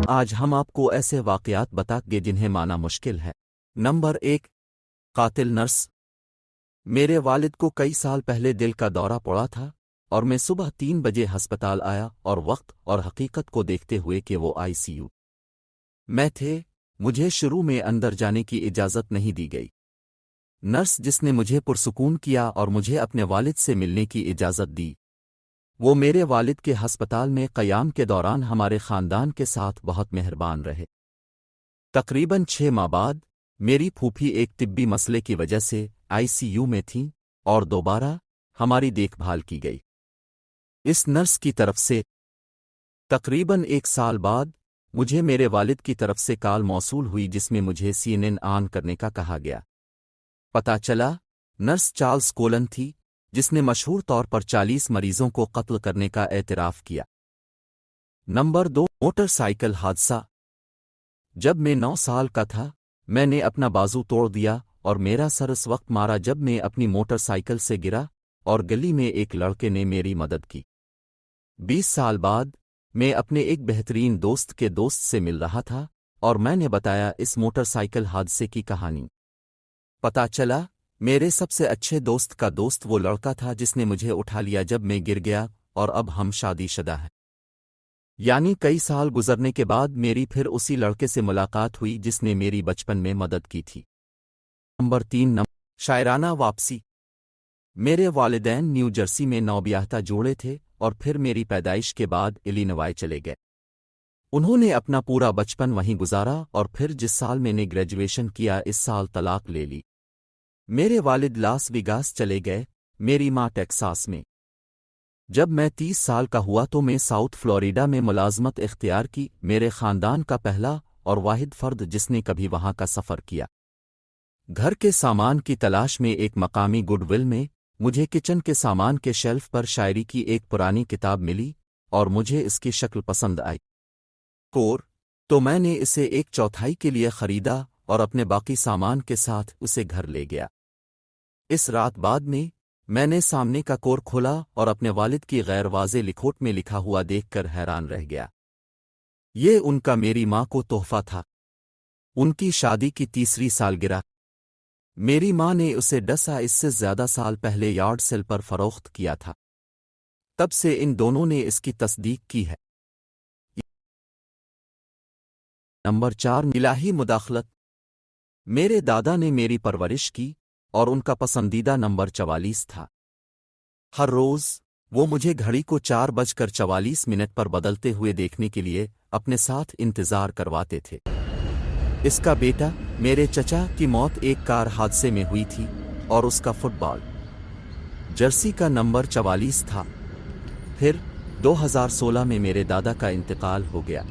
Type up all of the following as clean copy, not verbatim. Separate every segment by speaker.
Speaker 1: آج ہم آپ کو ایسے واقعات بتا گے جنہیں مانا مشکل ہے۔ نمبر 1، قاتل نرس۔ میرے والد کو کئی سال پہلے دل کا دورہ پڑا تھا اور میں صبح 3 بجے ہسپتال آیا اور وقت اور حقیقت کو دیکھتے ہوئے کہ وہ ICU میں تھے، مجھے شروع میں اندر جانے کی اجازت نہیں دی گئی۔ نرس جس نے مجھے پرسکون کیا اور مجھے اپنے والد سے ملنے کی اجازت دی، وہ میرے والد کے ہسپتال میں قیام کے دوران ہمارے خاندان کے ساتھ بہت مہربان رہے۔ تقریباً 6 ماہ بعد میری پھوپھی ایک طبی مسئلے کی وجہ سے ICU میں تھیں اور دوبارہ ہماری دیکھ بھال کی گئی اس نرس کی طرف سے۔ تقریباً 1 سال بعد مجھے میرے والد کی طرف سے کال موصول ہوئی جس میں مجھے CNN آن کرنے کا کہا گیا۔ پتہ چلا نرس چارلز کولن تھی جس نے مشہور طور پر 40 مریضوں کو قتل کرنے کا اعتراف کیا۔ نمبر 2، موٹر سائیکل حادثہ۔ جب میں 9 سال کا تھا میں نے اپنا بازو توڑ دیا اور میرا سر اس وقت مارا جب میں اپنی موٹر سائیکل سے گرا اور گلی میں ایک لڑکے نے میری مدد کی۔ 20 سال بعد میں اپنے ایک بہترین دوست کے دوست سے مل رہا تھا اور میں نے بتایا اس موٹر سائیکل حادثے کی کہانی۔ پتہ چلا میرے سب سے اچھے دوست کا دوست وہ لڑکا تھا جس نے مجھے اٹھا لیا جب میں گر گیا اور اب ہم شادی شدہ ہیں۔ یعنی کئی سال گزرنے کے بعد میری پھر اسی لڑکے سے ملاقات ہوئی جس نے میری بچپن میں مدد کی تھی۔ نمبر 3، شاعرانہ واپسی۔ میرے والدین نیو جرسی میں نوبیاہتا جوڑے تھے اور پھر میری پیدائش کے بعد الینوائے چلے گئے۔ انہوں نے اپنا پورا بچپن وہیں گزارا اور پھر جس سال میں نے گریجویشن کیا اس سال طلاق لے لی۔ میرے والد لاس ویگاس چلے گئے، میری ماں ٹیکساس میں۔ جب میں 30 سال کا ہوا تو میں ساؤتھ فلوریڈا میں ملازمت اختیار کی، میرے خاندان کا پہلا اور واحد فرد جس نے کبھی وہاں کا سفر کیا۔ گھر کے سامان کی تلاش میں ایک مقامی گڈ ول میں مجھے کچن کے سامان کے شیلف پر شاعری کی ایک پرانی کتاب ملی اور مجھے اس کی شکل پسند آئی تو میں نے اسے 1/4 کے لیے خریدا اور اپنے باقی سامان کے ساتھ اسے گھر لے گیا۔ اس رات بعد میں نے سامنے کا کور کھولا اور اپنے والد کی غیر واضح لکھوٹ میں لکھا ہوا دیکھ کر حیران رہ گیا۔ یہ ان کا میری ماں کو تحفہ تھا، ان کی شادی کی 3ری سالگرہ۔ میری ماں نے اسے 10 اس سے زیادہ سال پہلے یارڈ سیل پر فروخت کیا تھا، تب سے ان دونوں نے اس کی تصدیق کی ہے۔ نمبر 4، الہی مداخلت۔ میرے دادا نے میری پرورش کی اور ان کا پسندیدہ نمبر 44 تھا۔ ہر روز وہ مجھے گھڑی کو 4:44 پر بدلتے ہوئے دیکھنے کے لیے اپنے ساتھ انتظار کرواتے تھے۔ اس کا بیٹا میرے چچا کی موت ایک کار حادثے میں ہوئی تھی اور اس کا فٹ بال جرسی کا نمبر 44 تھا۔ پھر 2016 میں میرے دادا کا انتقال ہو گیا۔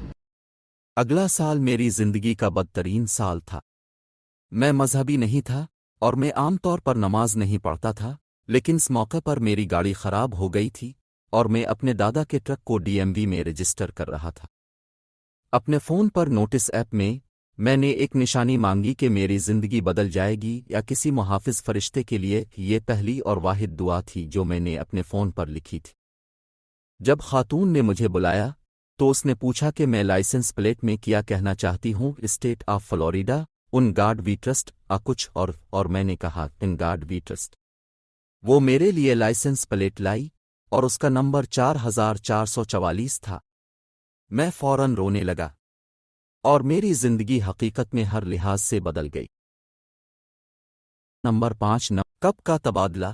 Speaker 1: اگلا سال میری زندگی کا بدترین سال تھا۔ میں مذہبی نہیں تھا اور میں عام طور پر نماز نہیں پڑھتا تھا، لیکن اس موقع پر میری گاڑی خراب ہو گئی تھی اور میں اپنے دادا کے ٹرک کو DMV میں رجسٹر کر رہا تھا۔ اپنے فون پر نوٹس ایپ میں نے ایک نشانی مانگی کہ میری زندگی بدل جائے گی یا کسی محافظ فرشتے کے لیے۔ یہ پہلی اور واحد دعا تھی جو میں نے اپنے فون پر لکھی تھی۔ جب خاتون نے مجھے بلایا تو اس نے پوچھا کہ میں لائسنس پلیٹ میں کیا کہنا چاہتی ہوں، state of Florida, in God we trust, کچھ اور میں نے کہا ان گاڈ وی ٹرسٹ۔ وہ میرے لیے لائسنس پلیٹ لائی اور اس کا نمبر 4444 تھا۔ میں فوراً رونے لگا اور میری زندگی حقیقت میں ہر لحاظ سے بدل گئی۔ نمبر 5، کپ کا تبادلہ۔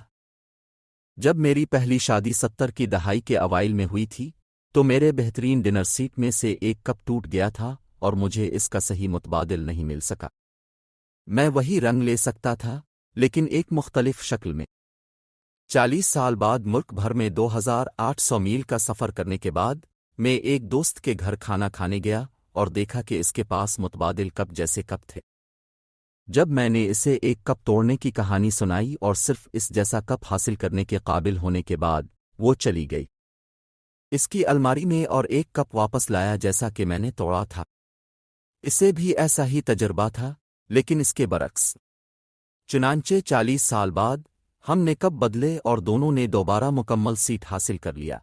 Speaker 1: جب میری پہلی شادی 70 کی دہائی کے اوائل میں ہوئی تھی تو میرے بہترین ڈنر سیٹ میں سے ایک کپ ٹوٹ گیا تھا اور مجھے اس کا صحیح متبادل نہیں مل سکا۔ میں وہی رنگ لے سکتا تھا لیکن ایک مختلف شکل میں۔ 40 سال بعد ملک بھر میں 2800 میل کا سفر کرنے کے بعد میں ایک دوست کے گھر کھانا کھانے گیا اور دیکھا کہ اس کے پاس متبادل کپ جیسے کپ تھے۔ جب میں نے اسے ایک کپ توڑنے کی کہانی سنائی اور صرف اس جیسا کپ حاصل کرنے کے قابل ہونے کے بعد وہ چلی گئی۔ اس کی الماری میں اور ایک کپ واپس لایا جیسا کہ میں نے توڑا تھا۔ اسے بھی ایسا ہی تجربہ تھا لیکن اس کے برعکس۔ چنانچہ 40 سال بعد ہم نے کپ بدلے اور دونوں نے دوبارہ مکمل سیٹ حاصل کر لیا۔